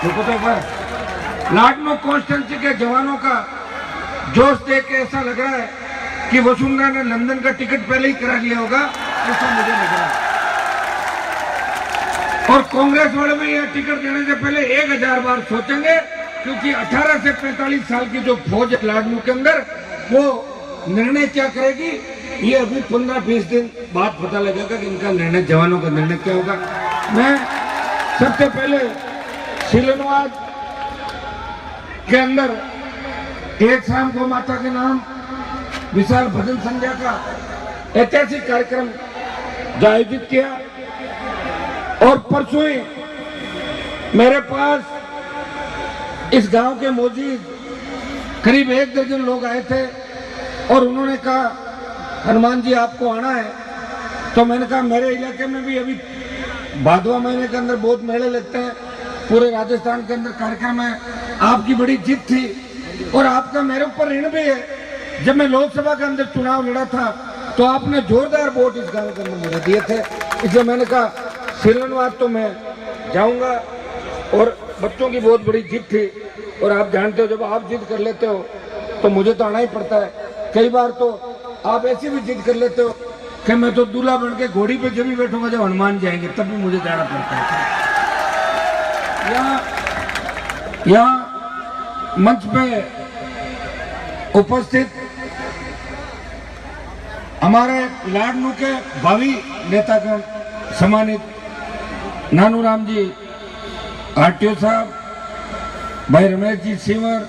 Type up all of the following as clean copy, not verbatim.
देखो तो एक बार लाडनू कॉन्स्टिट्यूंसी के जवानों का जोश देख के ऐसा लग रहा है कि वसुंधरा ने लंदन का टिकट पहले ही करा लिया होगा, ऐसा मुझे लग रहा है। और कांग्रेस वाले भी यह टिकट देने से पहले 1000 बार सोचेंगे, क्योंकि 18 से 45 साल की जो फौज है लाडनू के अंदर, वो निर्णय क्या करेगी ये अभी 15-20 दिन बाद पता लगेगा कि इनका निर्णय, जवानों का निर्णय क्या होगा। मैं सबसे पहले शिलनवाद के अंदर एक शाम को माता के नाम विशाल भजन संध्या का ऐतिहासिक कार्यक्रम जो आयोजित किया, और परसों ही मेरे पास इस गांव के मौजूद करीब 1 दर्जन लोग आए थे और उन्होंने कहा हनुमान जी आपको आना है। तो मैंने कहा मेरे इलाके में भी अभी भादवा महीने के अंदर बहुत मेले लगते हैं, पूरे राजस्थान के अंदर कार्यक्रम है, आपकी बड़ी जीत थी और आपका मेरे ऊपर ऋण भी है। जब मैं लोकसभा के अंदर चुनाव लड़ा था तो आपने जोरदार वोट इस गांव के अंदर मुझे दिए थे, इसलिए मैंने कहा शिलनवाद तो मैं जाऊंगा। और बच्चों की बहुत बड़ी जीत थी और आप जानते हो जब आप जिद कर लेते हो तो मुझे तो आना ही पड़ता है। कई बार तो आप ऐसी भी जिद कर लेते हो कि मैं तो दूल्हा बन के घोड़ी पे जब भी बैठूंगा जब हनुमान जाएंगे तब भी मुझे जाना पड़ता है। यहाँ मंच पे उपस्थित हमारे लाडनू के भावी नेतागण सम्मानित नानूराम जी आरटीओ साहब, भाई रमेश जी सीवर,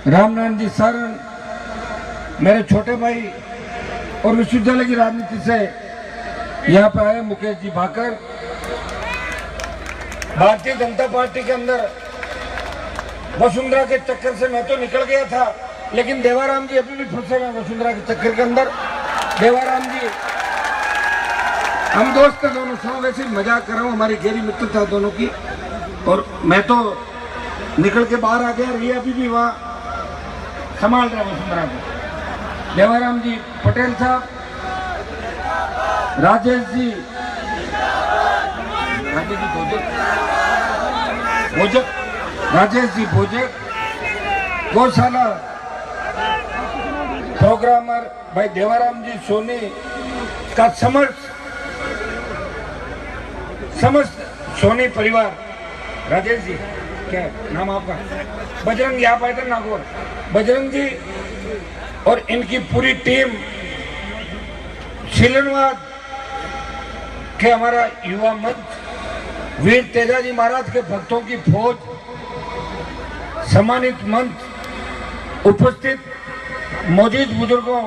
रामनारायण जी सारण, मेरे छोटे भाई और विश्वविद्यालय की राजनीति से यहाँ पे आए मुकेश जी भाकर, भारतीय जनता पार्टी के अंदर वसुंधरा के चक्कर से मैं तो निकल गया था, लेकिन देवाराम जी अभी भी फंसे हुए वसुंधरा के चक्कर के अंदर। देवाराम जी हम दोस्त हैं दोनों, सब वैसे मजाक कर रहा हूँ, हमारी गहरी मित्रता दोनों की, और मैं तो निकल के बाहर आ गया, ये अभी भी वहाँ संभाल रहे वसुंधरा को। देवाराम जी पटेल साहब, राजेश जी भोजक, गौशाला प्रोग्रामर भाई देवाराम जी सोनी का समस्त सोनी परिवार, राजेश जी क्या नाम आपका, बजरंग जी आप आए थे नागौर, बजरंग जी और इनकी पूरी टीम, शिलनवाद के हमारा युवा मंच, वीर तेजाजी महाराज के भक्तों की फौज, सम्मानित मंच, उपस्थित मौजूद बुजुर्गों,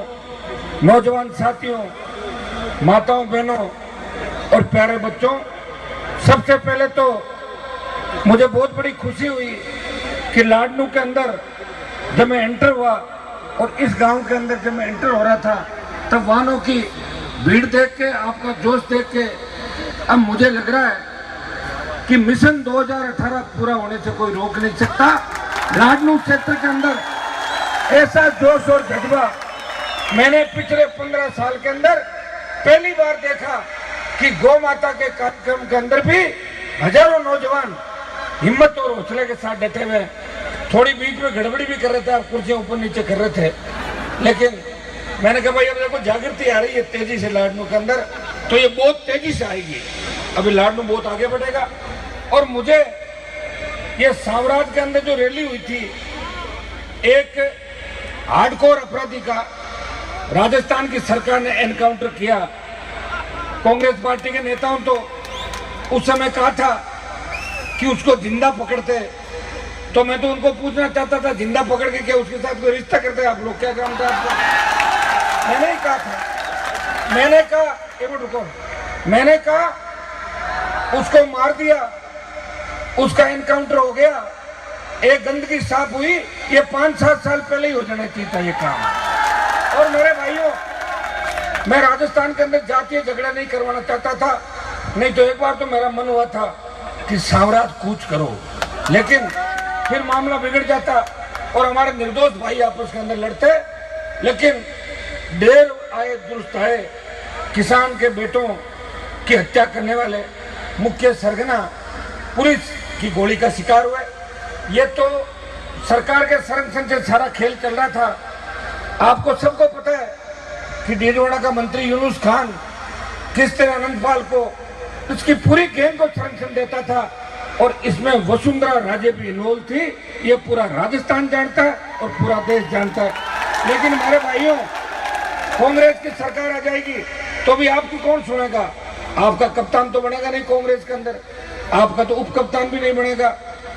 नौजवान साथियों, माताओं बहनों और प्यारे बच्चों, सबसे पहले तो मुझे बहुत बड़ी खुशी हुई कि लाडनू के अंदर जब मैं एंटर हुआ और इस गांव के अंदर जब मैं एंटर हो रहा था तब वाहनों की भीड़ देख के, आपका जोश देख के अब मुझे लग रहा है कि मिशन 2018 पूरा होने से कोई रोक नहीं सकता। लाडनू क्षेत्र के अंदर ऐसा जोश और जज्बा मैंने पिछले 15 साल के अंदर पहली बार देखा कि गौ माता के कार्यक्रम के अंदर भी हजारों नौजवान हिम्मत और हौसले के साथ डटे हुए। थोड़ी बीच में गड़बड़ी भी कर रहे थे, आप कुर्सियां ऊपर नीचे कर रहे थे, लेकिन मैंने कहा भाई अब देखो जागृति आ रही है तेजी से लाडनू के अंदर, तो ये बहुत तेजी से आएगी, अभी लाडनू बहुत आगे बढ़ेगा। और मुझे ये साम्राज्य के अंदर जो रैली हुई थी, एक हार्डकोर अपराधी का राजस्थान की सरकार ने एनकाउंटर किया। कांग्रेस पार्टी के नेताओं तो उस समय कहा था कि उसको जिंदा पकड़ते, तो मैं तो उनको पूछना चाहता था जिंदा पकड़ के क्या उसके साथ कोई रिश्ता करते आप लोग, क्या काम था आपको? मैंने ही कहा था, मैंने कहा एक मिनट रुको, मैंने कहा उसको मार दिया, उसका एनकाउंटर हो गया, एक गंदगी साफ हुई, ये 5-7 साल पहले ही हो जाना चाहिए था ये काम। और मेरे भाइयों, मैं राजस्थान के अंदर जातीय झगड़ा नहीं करवाना चाहता था, नहीं तो एक बार तो मेरा मन हुआ था कि साम्राज्य कूच करो, लेकिन फिर मामला बिगड़ जाता और हमारे निर्दोष भाई आपस के अंदर लड़ते। लेकिन देर आए दुरुस्त आए, किसान के बेटों की हत्या करने वाले मुख्य सरगना पुलिस की गोली का शिकार हुए। ये तो सरकार के संरक्षण से सारा खेल चल रहा था। आपको सबको पता है कि डीडवाड़ा का मंत्री यूनुस खान किस तरह अनंतपाल को इसकी पूरी गैंग को संरक्षण देता था, और इसमें वसुंधरा राजे भी इन्वॉल्व थी। ये पूरा राजस्थान जानता है और पूरा देश जानता है। लेकिन हमारे भाइयों, कांग्रेस की सरकार आ जाएगी तो भी आपकी कौन सुनेगा? आपका कप्तान तो बनेगा नहीं कांग्रेस के अंदर, आपका तो उप कप्तान भी नहीं बनेगा।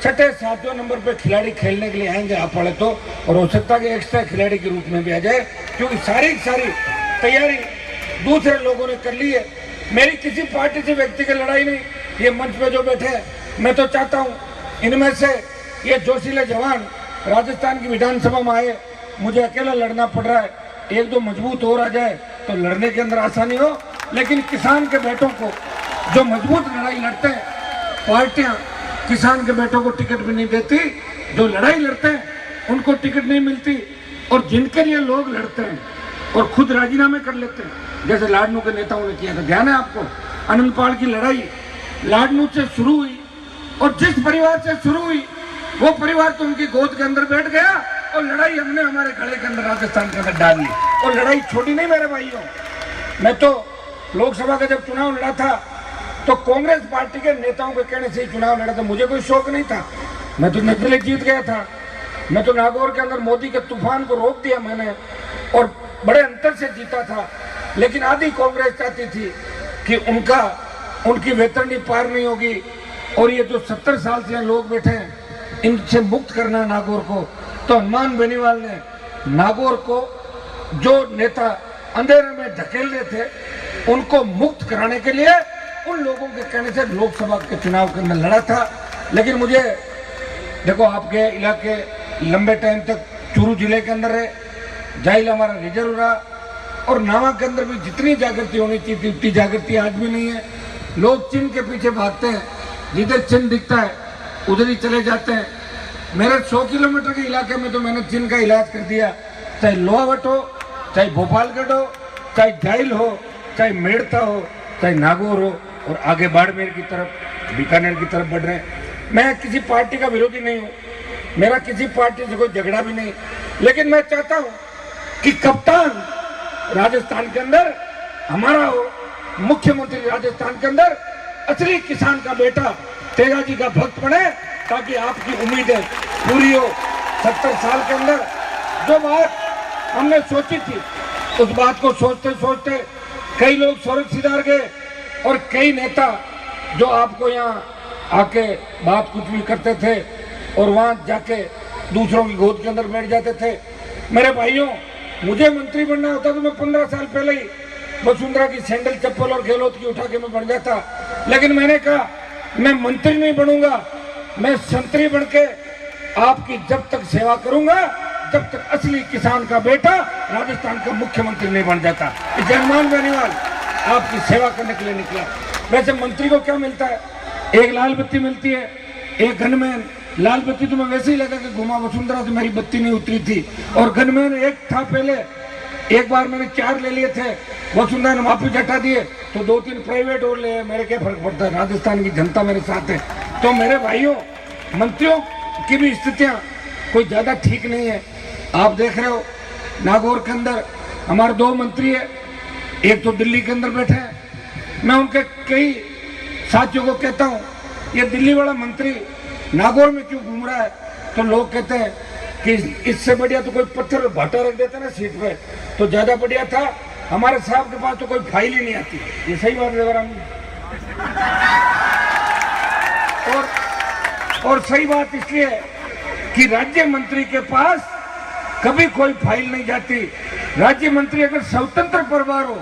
छठे सातवें नंबर पे खिलाड़ी खेलने के लिए आएंगे आप पड़े तो, और हो सकता है कि एक्स्ट्रा खिलाड़ी के रूप में भी आ जाए, क्योंकि सारी तैयारी दूसरे लोगों ने कर ली है। मेरी किसी पार्टी से व्यक्ति की लड़ाई नहीं। ये मंच पे जो बैठे हैं, मैं तो चाहता हूँ इनमें से ये जोशीले जवान राजस्थान की विधानसभा में आए, मुझे अकेला लड़ना पड़ रहा है, एक दो मजबूत और आ जाए तो लड़ने के अंदर आसानी हो। लेकिन किसान के बेटों को जो मजबूत लड़ाई लड़ते हैं, पार्टियां किसान के बेटों को टिकट भी नहीं देती, जो लड़ाई लड़ते हैं उनको टिकट नहीं मिलती, और जिनके लिए लोग लड़ते हैं और खुद राजीनामे कर लेते हैं, जैसे लाडनू के नेताओं ने किया था। ध्यान है आपको, अनंतपाल की लड़ाई लाडनू से शुरू हुई, और जिस परिवार से शुरू हुई वो परिवार तो उनकी गोद के अंदर बैठ गया, और लड़ाई हमने हमारे गले के अंदर राजस्थान के अंदर डाल ली, और लड़ाई छोटी नहीं मेरे भाइयों। मैं तो लोकसभा का जब चुनाव लड़ा था तो कांग्रेस पार्टी के नेताओं के कहने से ही चुनाव लड़ा था, मुझे कोई शौक नहीं था। मैं तो निर्दलीय जीत गया था। मैं तो नागौर के अंदर मोदी के तूफान को रोक दिया मैंने, और बड़े अंतर से जीता था। लेकिन आधी कांग्रेस चाहती थी कि उनकी वेतरनी पार नहीं होगी, और ये जो 70 साल से लोग बैठे हैं इनसे मुक्त करना नागौर को। तो हनुमान बेनीवाल ने नागौर को जो नेता अंधेरे में धकेल रहे थे उनको मुक्त कराने के लिए उन लोगों के कहने से लोकसभा के चुनाव के अंदर लड़ा था। लेकिन मुझे देखो, आपके इलाके लंबे टाइम तक चूरू जिले के अंदर है, जाइल हमारा रिजर्व रहा, और नावा के अंदर भी जितनी जागृति होनी चाहिए उतनी जागृति आज भी नहीं है। लोग चिन्ह के पीछे भागते हैं, जिधर चिन्ह दिखता है उधर ही चले जाते हैं। मेरे 100 किलोमीटर के इलाके में तो मैंने चिन्ह का इलाज कर दिया, चाहे लोहावट हो, चाहे भोपालगढ़ हो, चाहे जाइल हो, चाहे मेड़ता हो, चाहे नागौर हो, और आगे बाड़मेर की तरफ, बीकानेर की तरफ बढ़ रहे हैं। मैं किसी पार्टी का विरोधी नहीं हूँ, मेरा किसी पार्टी से कोई झगड़ा भी नहीं, लेकिन मैं चाहता हूँ कि कप्तान राजस्थान के अंदर हमारा हो, मुख्यमंत्री राजस्थान के अंदर असली किसान का बेटा तेजाजी का भक्त बने, ताकि आपकी उम्मीदें पूरी हो। 70 साल के अंदर जो बात हमने सोची थी, उस बात को सोचते सोचते कई लोग स्वर्ग सिधार गए, और कई नेता जो आपको यहाँ आके बात कुछ भी करते थे और वहाँ जाके दूसरों की गोद के अंदर बैठ जाते थे। मेरे भाइयों, मुझे मंत्री बनना होता तो मैं 15 साल पहले ही वसुंधरा की सैंडल चप्पल और गहलोत की उठा के मैं बन जाता, लेकिन मैंने कहा मैं मंत्री नहीं बनूंगा, मैं संतरी बन के आपकी जब तक सेवा करूंगा जब तक असली किसान का बेटा राजस्थान का मुख्यमंत्री नहीं बन जाता। हनुमान बेनीवाल आपकी सेवा करने के लिए निकला। वैसे मंत्री को क्या मिलता है? एक लाल बत्ती मिलती है, एक गनमैन। लाल बत्ती तो मैं वैसे ही लगा के घुमा, वसुंधरा से मेरी बत्ती नहीं उतरी थी, और गनमैन एक था पहले, एक बार मैंने 4 ले लिए थे, वसुंधरा ने वापिस हटा दिए, तो 2-3 प्राइवेट और ले, मेरे क्या फर्क पड़ता है, राजस्थान की जनता मेरे साथ है। तो मेरे भाइयों, मंत्रियों की भी स्थितियां कोई ज्यादा ठीक नहीं है। आप देख रहे हो नागौर के अंदर हमारे 2 मंत्री है, एक तो दिल्ली के अंदर बैठे हैं। मैं उनके कई साथियों को कहता हूँ, ये दिल्ली वाला मंत्री नागौर में क्यों घूम रहा है? तो लोग कहते हैं कि इससे बढ़िया तो कोई पत्थर भाटा रख देता ना सीट पे, तो ज्यादा बढ़िया था। हमारे साहब के पास तो कोई फाइल ही नहीं आती। ये सही बात है और सही बात इसलिए कि राज्य मंत्री के पास कभी कोई फाइल नहीं जाती। राज्य मंत्री अगर स्वतंत्र परिवार हो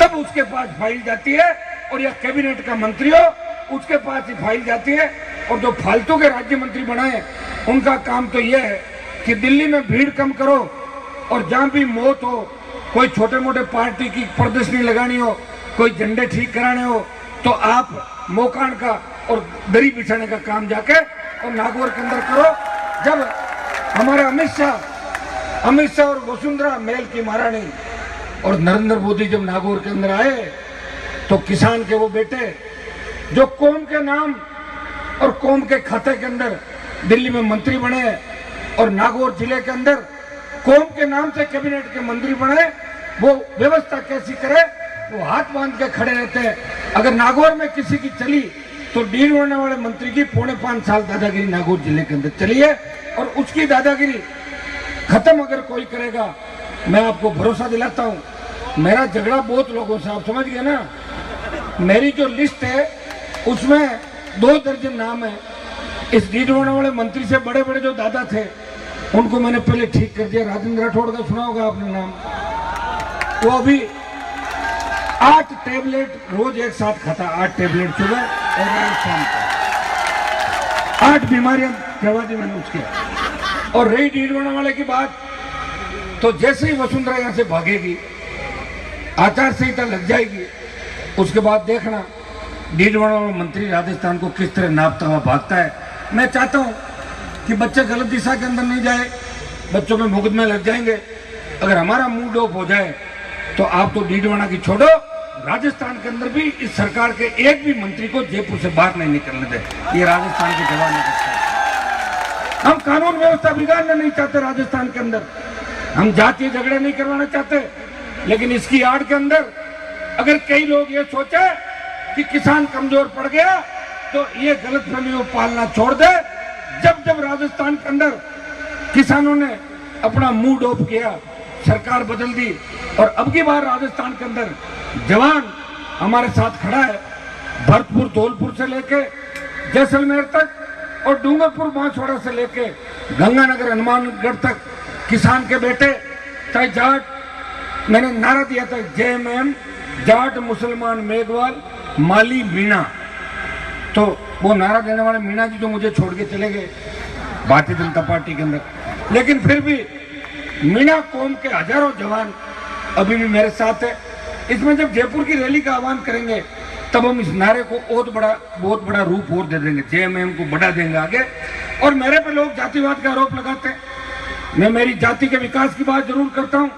तब उसके पास फाइल जाती है, और या कैबिनेट का मंत्री हो उसके पास ही फाइल जाती है। और जो फालतू के राज्य मंत्री बनाए उनका काम तो यह है कि दिल्ली में भीड़ कम करो, और जहां भी मौत हो, कोई छोटे मोटे पार्टी की प्रदर्शनी लगानी हो, कोई झंडे ठीक कराने हो, तो आप मोकान का और दरी बिछाने का काम जाके और नागौर के अंदर करो। जब हमारे अमित शाह और वसुंधरा महल की महारानी और नरेंद्र मोदी जब नागौर के अंदर आए, तो किसान के वो बेटे जो कौम के नाम और कौम के खाते के अंदर दिल्ली में मंत्री बने और नागौर जिले के अंदर कौम के नाम से कैबिनेट के मंत्री बने, वो व्यवस्था कैसी करे, वो हाथ बांध के खड़े रहते हैं। अगर नागौर में किसी की चली तो डील होने वाले मंत्री की 4.5 साल दादागिरी नागौर जिले के अंदर चली है, और उसकी दादागिरी खत्म अगर कोई करेगा, मैं आपको भरोसा दिलाता हूं। मेरा झगड़ा बहुत लोगों से, आप समझ गए ना। मेरी जो लिस्ट है उसमें 2 दर्जन नाम है। इस डील होने वाले मंत्री से बड़े बड़े जो दादा थे उनको मैंने पहले ठीक कर दिया। राजेंद्र राठौड़ का सुना होगा आपने नाम, वो अभी 8 टेबलेट रोज एक साथ खाता, 8 टेबलेट सुबह और 8 शाम को, 8 बीमारियां करवा दी मैंने उसकी। और रही डील होने वाले की बात, तो जैसे ही वसुंधरा यहां से भागेगी, आचार संहिता लग जाएगी, उसके बाद देखना डील होने वाला मंत्री राजस्थान को किस तरह नापता हुआ भागता है। मैं चाहता हूं कि बच्चे गलत दिशा के अंदर नहीं जाए, बच्चों में मुकदमे लग जाएंगे। अगर हमारा मूड ऑफ हो जाए तो आप तो डीडवाना की छोड़ो, राजस्थान के अंदर भी इस सरकार के एक भी मंत्री को जयपुर से बाहर नहीं निकलने दे। ये राजस्थान के जवान है। हम कानून व्यवस्था बिगाड़ना नहीं चाहते राजस्थान के अंदर, हम जातीय झगड़े नहीं करवाना चाहते, लेकिन इसकी आड़ के अंदर अगर कई लोग ये सोचे कि किसान कमजोर पड़ गया तो ये गलतफहमी पालना छोड़ दे। जब जब राजस्थान के अंदर किसानों ने अपना मूड ऑफ किया, सरकार बदल दी, और अब की बार राजस्थान के अंदर जवान हमारे साथ खड़ा है। भरतपुर धौलपुर से लेके जैसलमेर तक और डूंगरपुर बांसवाड़ा से लेके गंगानगर हनुमानगढ़ तक किसान के बेटे, चाहे जाट, मैंने नारा दिया था JMM, जाट मुसलमान मेघवाल माली मीणा, तो वो नारा देने वाले मीणा जी जो मुझे छोड़ के चले गए भारतीय जनता पार्टी के अंदर, लेकिन फिर भी मीणा कौम के हजारों जवान अभी भी मेरे साथ है। इसमें जब जयपुर की रैली का आह्वान करेंगे तब हम इस नारे को बहुत बड़ा रूप और दे देंगे, JMM को बढ़ा देंगे आगे। और मेरे पे लोग जातिवाद का आरोप लगाते हैं, मैं मेरी जाति के विकास की बात जरूर करता हूं,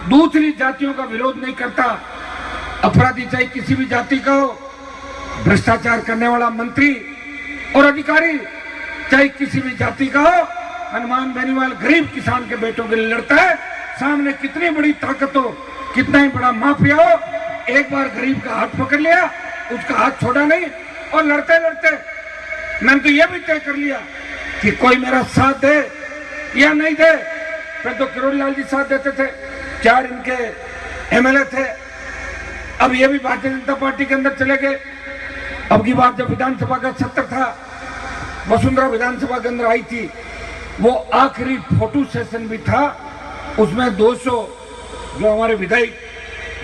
दूसरी जातियों का विरोध नहीं करता। अपराधी चाहे किसी भी जाति का हो, भ्रष्टाचार करने वाला मंत्री और अधिकारी चाहे किसी भी जाति का हो, हनुमान बेनीवाल गरीब किसान के बेटों के लिए लड़ता है। सामने कितनी बड़ी ताकत हो, कितना ही बड़ा माफिया हो, एक बार गरीब का हाथ पकड़ लिया, उसका हाथ छोड़ा नहीं, और लड़ते लड़ते मैंने तो यह भी तय कर लिया कि कोई मेरा साथ दे या नहीं दे। फिर तो किरोड़ी लाल जी साथ देते थे, 4 इनके MLA थे, अब ये भी भारतीय जनता पार्टी के अंदर चले गए। अब की बात जब विधानसभा का सत्र था, वसुंधरा विधानसभा के अंदर आई थी, वो आखिरी फोटो सेशन भी था, उसमें 200 जो हमारे विधायक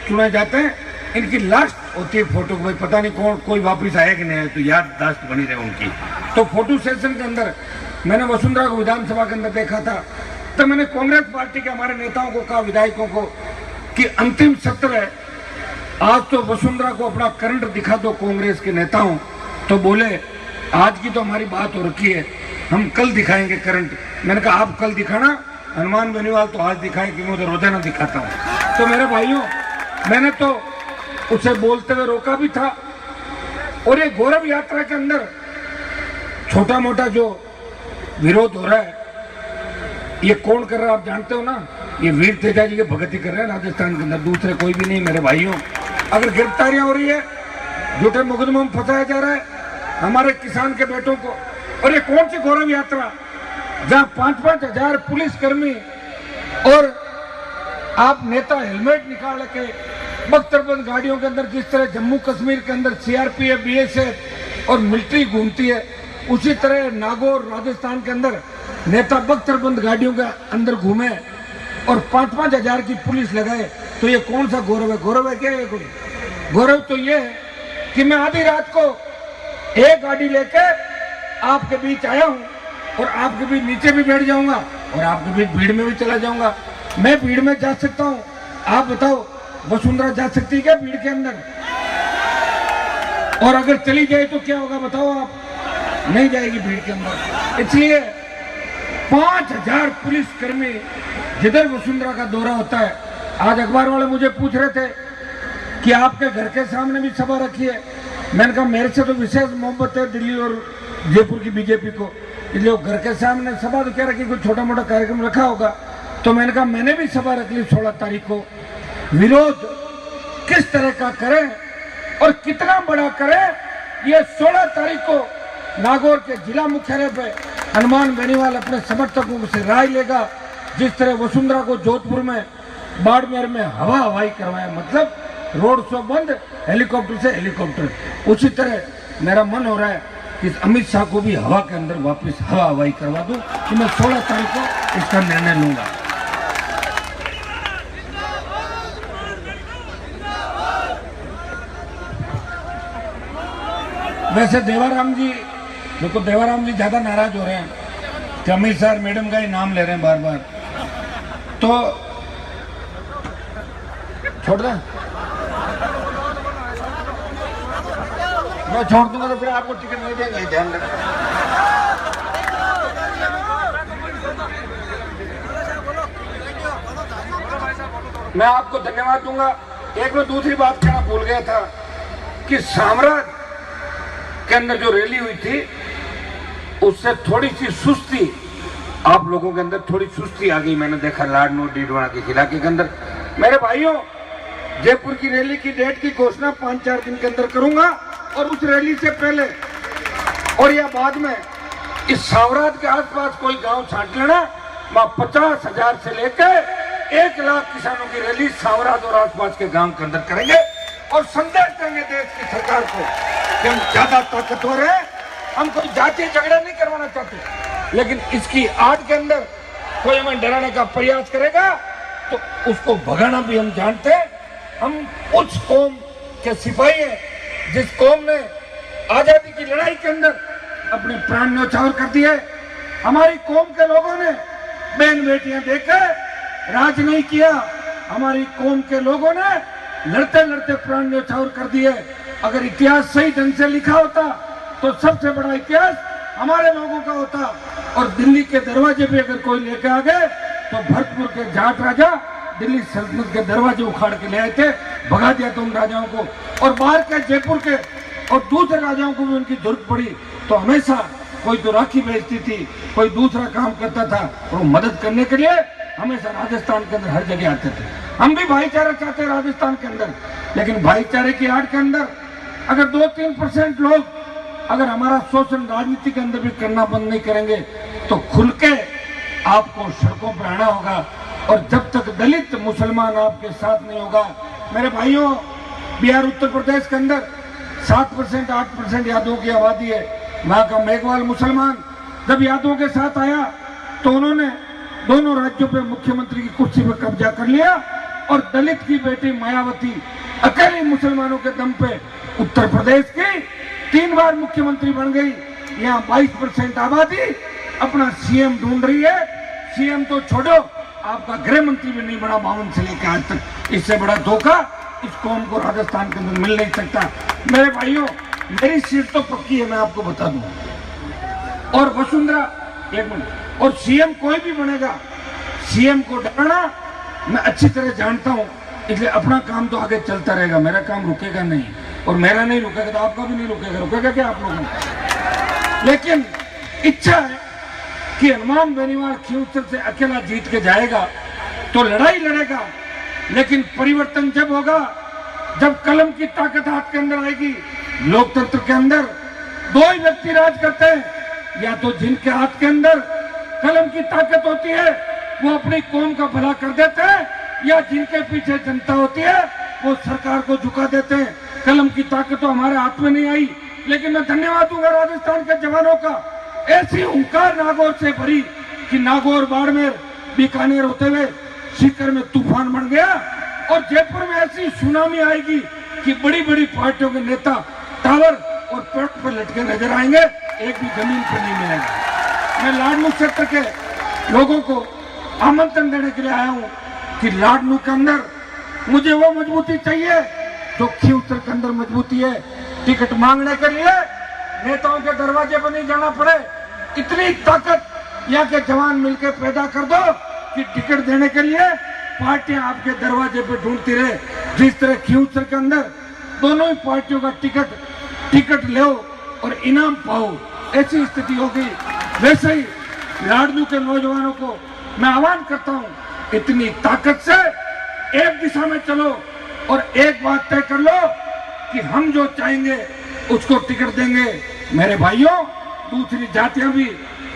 चुने जाते हैं, इनकी लास्ट होती है फोटो, भाई पता नहीं कौन कोई वापस आया कि नहीं आया, तो याददाश्त बनी रहे उनकी। तो फोटो सेशन के अंदर मैंने वसुंधरा को विधानसभा के अंदर देखा था, तो मैंने कांग्रेस पार्टी के हमारे नेताओं को कहा, विधायकों को, कि अंतिम सत्र है, आज तो वसुंधरा को अपना करंट दिखा दो कांग्रेस के नेताओं। तो बोले आज की तो हमारी बात हो रखी है, हम कल दिखाएंगे करंट। मैंने कहा आप कल दिखाना, हनुमान बेनीवाल तो आज दिखाए कि मैं तो रोजाना दिखाता हूँ। तो मेरे भाइयों, मैंने तो उसे बोलते हुए रोका भी था। और ये गौरव यात्रा के अंदर छोटा मोटा जो विरोध हो रहा है, ये कौन कर रहा है आप जानते हो ना, ये वीर तेजा जी के भगत ही कर रहे हैं राजस्थान के अंदर, दूसरे कोई भी नहीं। मेरे भाइयों, अगर गिरफ्तारियां हो रही है, झूठे मुकदमों में फंसाया जा रहा है हमारे किसान के बेटों को, और ये कौन सी गौरव यात्रा जहां 5-5 हजार पुलिसकर्मी और आप नेता हेलमेट निकाल के बख्तरबंद गाड़ियों के अंदर, जिस तरह जम्मू कश्मीर के अंदर CRPF BSF और मिलिट्री घूमती है, उसी तरह नागौर राजस्थान के अंदर नेता बख्तरबंद गाड़ियों के अंदर घूमे और 5-5 हजार की पुलिस लगाए। तो ये कौन सा गौरव है? गौरव है क्या ये कोई? गौरव तो ये है कि मैं आधी रात को एक गाड़ी लेके आपके बीच आया हूं और आपके बीच नीचे भी बैठ जाऊंगा और आपके बीच भीड़ में भी चला जाऊंगा। मैं भीड़ में जा सकता हूं, आप बताओ वसुंधरा जा सकती है क्या भीड़ के अंदर? और अगर चली जाए तो क्या होगा बताओ आप? नहीं जाएगी भीड़ के अंदर। इसलिए 5000 पुलिसकर्मी जिधर वसुंधरा का दौरा होता है, आज अखबार वाले मुझे पूछ रहे थे कि आपके घर के सामने भी सभा रखी है। मैंने कहा मेरे से तो विशेष मोहब्बत है दिल्ली और जयपुर की बीजेपी को, इसलिए वो घर के सामने सभा तो कह रहा कि कोई छोटा मोटा कार्यक्रम रखा होगा। तो मैंने कहा मैंने भी सभा रख ली 16 तारीख को। विरोध किस तरह का करें और कितना बड़ा करें, ये 16 तारीख को नागौर के जिला मुख्यालय पे हनुमान बेनीवाल अपने समर्थकों से राय लेगा। जिस तरह वसुंधरा को जोधपुर में, बाड़मेर में हवा हवाई करवाया, मतलब रोड शो बंद, हेलीकॉप्टर से हेलीकॉप्टर, उसी तरह मेरा मन हो रहा है कि अमित शाह को भी हवा के अंदर वापस हवा हवाई करवा दूं कि मैं 16 तारीख को इसका निर्णय लूंगा। वैसे देवाराम जी, देखो देवाराम जी ज्यादा नाराज हो रहे हैं कि अमित शाह मैडम का ही नाम ले रहे हैं बार बार, तो छोड़ दें, मैं छोड़ दूंगा तो फिर आपको टिकट नहीं देंगे, ध्यान रखना। मैं आपको धन्यवाद दूंगा। एक मैं दूसरी बात कहना भूल गया था कि साम्राज्य के अंदर जो रैली हुई थी उससे थोड़ी सी सुस्ती आप लोगों के अंदर, थोड़ी सुस्ती आ गई। मैंने देखा लाडनू डीडवाना के इलाके के अंदर। मेरे भाइयों, जयपुर की रैली की डेट की घोषणा 5-4 दिन के अंदर करूंगा, और उस रैली से पहले और या बाद में इस साम्राज्य के आसपास कोई गांव छांट लेना, वहां 50,000 से लेकर 1 लाख किसानों की रैली साम्राज्य और आसपास के गांव के अंदर करेंगे और संदेश देंगे देश की सरकार को कि हम ज्यादा ताकतवर हैं, हम कोई जातीय झगड़ा नहीं करवाना चाहते। लेकिन इसकी आड़ के अंदर कोई हमें डराने का प्रयास करेगा तो उसको भगाना भी हम जानते हैं। हम उस कौम के सिपाही हैं जिस कौम ने आजादी की लड़ाई के अंदर अपने प्राण न्यौछावर कर दिए। हमारी कौम के लोगों ने बहन बेटियां देकर राज नहीं किया, हमारी कौम के लोगों ने लड़ते लड़ते प्राण न्यौछावर कर दिए। अगर इतिहास सही ढंग से लिखा होता तो सबसे बड़ा इतिहास हमारे लोगों का होता। और दिल्ली के दरवाजे पे अगर कोई लेके आ गए तो भरतपुर के जाट राजा दिल्ली सल्तनत के दरवाजे उखाड़ के ले आए थे, भगा दिया था उन राजाओं को। और बाहर के जयपुर के और दूसरे राजाओं को भी उनकी जरूरत पड़ी तो हमेशा कोई तो राखी बेचती थी, कोई दूसरा काम करता था, और मदद करने के लिए हमेशा राजस्थान के अंदर हर जगह आते थे। हम भी भाईचारा चाहते हैं राजस्थान के अंदर, लेकिन भाईचारे की आड़ के अंदर अगर 2-3% लोग अगर हमारा शोषण राजनीति के अंदर भी करना बंद नहीं करेंगे तो खुल के आपको सड़कों पर आना होगा। और जब तक दलित मुसलमान आपके साथ नहीं होगा, मेरे भाइयों, बिहार उत्तर प्रदेश के अंदर 7% 8% यादवों की आबादी है। वहां का मेघवाल मुसलमान जब यादवों के साथ आया तो उन्होंने दोनों राज्यों पे मुख्यमंत्री की कुर्सी पर कब्जा कर लिया, और दलित की बेटी मायावती अकेले मुसलमानों के दम पे उत्तर प्रदेश की 3 बार मुख्यमंत्री बन गई। यहाँ 22% आबादी अपना सीएम ढूंढ रही है। सीएम तो छोड़ो, आपका गृह मंत्री भी नहीं बना 52 से लेकर आज तक। इससे बड़ा धोखा इस कौम को राजस्थान के अंदर मिल नहीं सकता। मेरे भाइयों, मेरी सीट तो पक्की है, मैं आपको बता दूं। और वसुंधरा, एक मिनट, और सीएम कोई भी बनेगा, सीएम को डराना मैं अच्छी तरह जानता हूं, इसलिए अपना काम तो आगे चलता रहेगा, मेरा काम रुकेगा नहीं। और मेरा नहीं रुकेगा तो आपका भी नहीं रुकेगा। रुकेगा क्या आप लोगों का? लेकिन इच्छा है कि हनुमान बेनीवाल खींवसर से अकेला जीत के जाएगा तो लड़ाई लड़ेगा, लेकिन परिवर्तन जब होगा जब कलम की ताकत हाथ के अंदर आएगी। लोकतंत्र के अंदर 2 ही व्यक्ति राज करते हैं, या तो जिनके हाथ के अंदर कलम की ताकत होती है वो अपनी कौम का भला कर देते हैं, या जिनके पीछे जनता होती है वो सरकार को झुका देते हैं। कलम की ताकत तो हमारे हाथ में नहीं आई, लेकिन मैं धन्यवाद दूंगा राजस्थान के जवानों का। ऐसी हुंकार नागौर से भरी कि नागौर, बाड़मेर, बीकानेर होते हुए सीकर में तूफान बन गया, और जयपुर में ऐसी सुनामी आएगी कि बड़ी बड़ी पार्टियों के नेता टावर और पेड़ पर लटके नजर आएंगे, एक भी जमीन पर नहीं मिलेगा। मैं लाडनू क्षेत्र के लोगों को आमंत्रण देने के लिए आया हूं कि लाडनू के अंदर मुझे वो मजबूती चाहिए जो खींवसर के अंदर मजबूती है। टिकट मांगने के लिए नेताओं के दरवाजे पर नहीं जाना पड़े, इतनी ताकत यहाँ के जवान मिलकर पैदा कर दो कि टिकट देने के लिए पार्टियां आपके दरवाजे पे ढूंढती रहे। जिस तरह खींवसर के अंदर दोनों ही पार्टियों का टिकट टिकट लो और इनाम पाओ, ऐसी स्थिति हो गई। वैसे ही लाडलू के नौजवानों को मैं आह्वान करता हूं, इतनी ताकत से एक दिशा में चलो और एक बात तय कर लो कि हम जो चाहेंगे उसको टिकट देंगे। मेरे भाइयों, दूसरी जातियां भी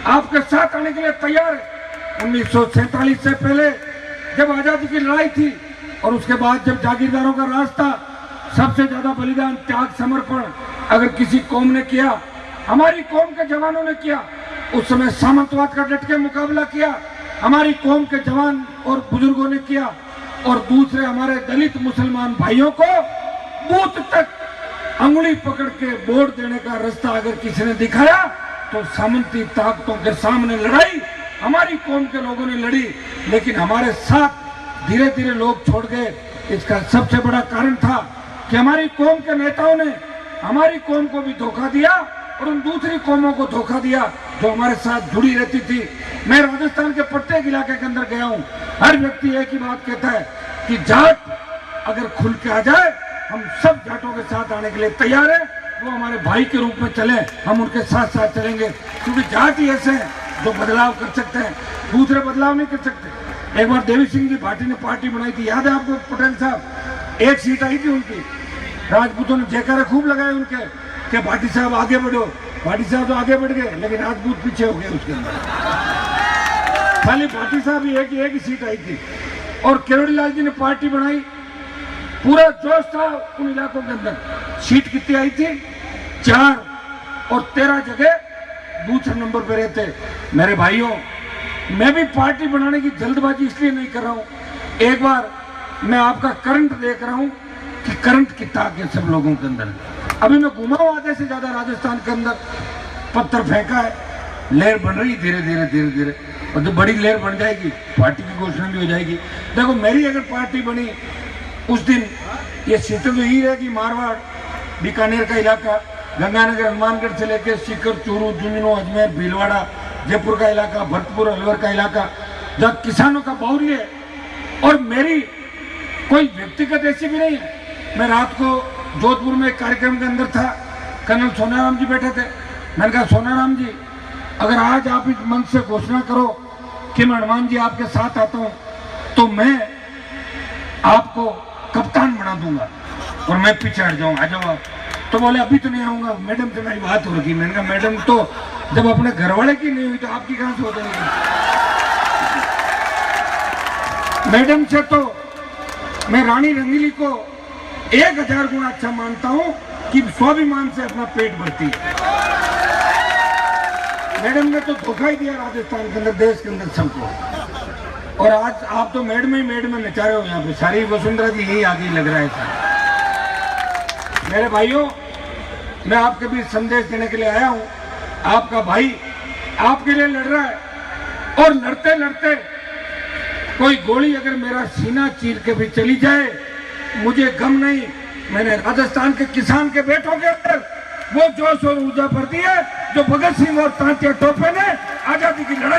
आपके साथ आने के लिए तैयार है। 1947 से पहले जब आजादी की लड़ाई थी और उसके बाद जब जागीरदारों का राज था, सबसे ज्यादा बलिदान, त्याग, समर्पण अगर किसी कौम ने किया, हमारी कौम के जवानों ने किया। उस समय सामंतवाद का डट के मुकाबला किया, हमारी कौम के जवान और बुजुर्गों ने किया। और दूसरे हमारे दलित मुसलमान भाइयों को बूथ तक अंगुली पकड़ के वोट देने का रास्ता अगर किसी ने दिखाया तो सामंती ताकतों के सामने लड़ाई हमारी कौम के लोगों ने लड़ी, लेकिन हमारे साथ धीरे धीरे लोग छोड़ गए। इसका सबसे बड़ा कारण था कि हमारी कौम के नेताओं ने हमारी कौम को भी धोखा दिया और उन दूसरी कौमों को धोखा दिया जो हमारे साथ जुड़ी रहती थी। मैं राजस्थान के प्रत्येक इलाके के अंदर गया हूँ, हर व्यक्ति एक ही बात कहता है कि जाट अगर खुल के आ जाए, हम सब जाटों के साथ आने के लिए तैयार है। वो हमारे भाई के रूप में चले, हम उनके साथ साथ चलेंगे, क्योंकि जाट ही ऐसे हैं जो बदलाव कर सकते हैं, दूसरे बदलाव नहीं कर सकते। एक बार देवी सिंह जी भाटी ने पार्टी बनाई थी, याद है आपको पटेल साहब? एक सीट आई थी उनकी, राजपूतों ने जयकारे खूब लगाए उनके कि भाटी साहब आगे बढ़ो। भाटी साहब तो आगे बढ़ गए, लेकिन राजपूत पीछे हो गए उसके अंदर। खाली भाटी साहब ही एक ही सीट आई थी। और किरोड़ी लाल जी ने पार्टी बनाई, पूरा जोश था उन इलाकों के अंदर। सीट कितनी आई थी? 4 और 13 जगह दूसरे नंबर पे रहते। मेरे भाइयों, मैं भी पार्टी बनाने की जल्दबाजी इसलिए नहीं कर रहा हूं। एक बार मैं आपका करंट देख रहा हूं कि करंट कितना है सब लोगों के अंदर। अभी मैं घुमा हूं आधे से ज्यादा राजस्थान के अंदर, पत्थर फेंका है, लहर बन रही धीरे धीरे धीरे धीरे, और जो बड़ी लहर बन जाएगी पार्टी की घोषणा भी हो जाएगी। देखो, मेरी अगर पार्टी बनी उस दिन ये सीटें तो ही रहेगी, मारवाड़, बीकानेर का इलाका, गंगानगर, हनुमानगढ़ से लेकर सीकर, चूरू, झुंझुनू, अजमेर, भीलवाड़ा, जयपुर का इलाका, भरतपुर, अलवर का इलाका, जहाँ किसानों का बाहुल्य है। और मेरी कोई व्यक्तिगत ऐसी भी नहीं है। मैं रात को जोधपुर में एक कार्यक्रम के अंदर था, कर्नल सोनाराम जी बैठे थे। मैंने कहा, सोनाराम जी, अगर आज आप इस मंच से घोषणा करो कि मैं हनुमान जी आपके साथ आता हूं, तो मैं आपको कप्तान बना दूंगा और मैं पीछे हट जाऊंगा, आ जाओ आप। तो बोले, अभी तो नहीं आऊंगा, मैडम से मेरी बात हो रही। मैंने कहा, मैडम तो जब अपने घर वाले की नहीं हुई तो आपकी कहां से हो जाएगी? मैडम से तो मैं रानी रंगीली को 1000 गुना अच्छा मानता हूं कि स्वाभिमान से अपना पेट भरती है। मैडम ने तो धोखा ही दिया राजस्थान के अंदर, देश के अंदर सबको। और आज आप तो मेड में नचा रहे हो यहाँ पे, सारी वसुंधरा जी यही आगे लग रहा है सर। मेरे भाइयों, मैं आपके बीच संदेश देने के लिए आया हूँ। आपका भाई आपके लिए लड़ रहा है, और लड़ते लड़ते कोई गोली अगर मेरा सीना चीर के भी चली जाए, मुझे गम नहीं। मैंने राजस्थान के किसान के बेटों के अंदर वो जोश और ऊर्जा भर दी है जो भगत सिंह और तांत्या टोपे ने आजादी की लड़ाई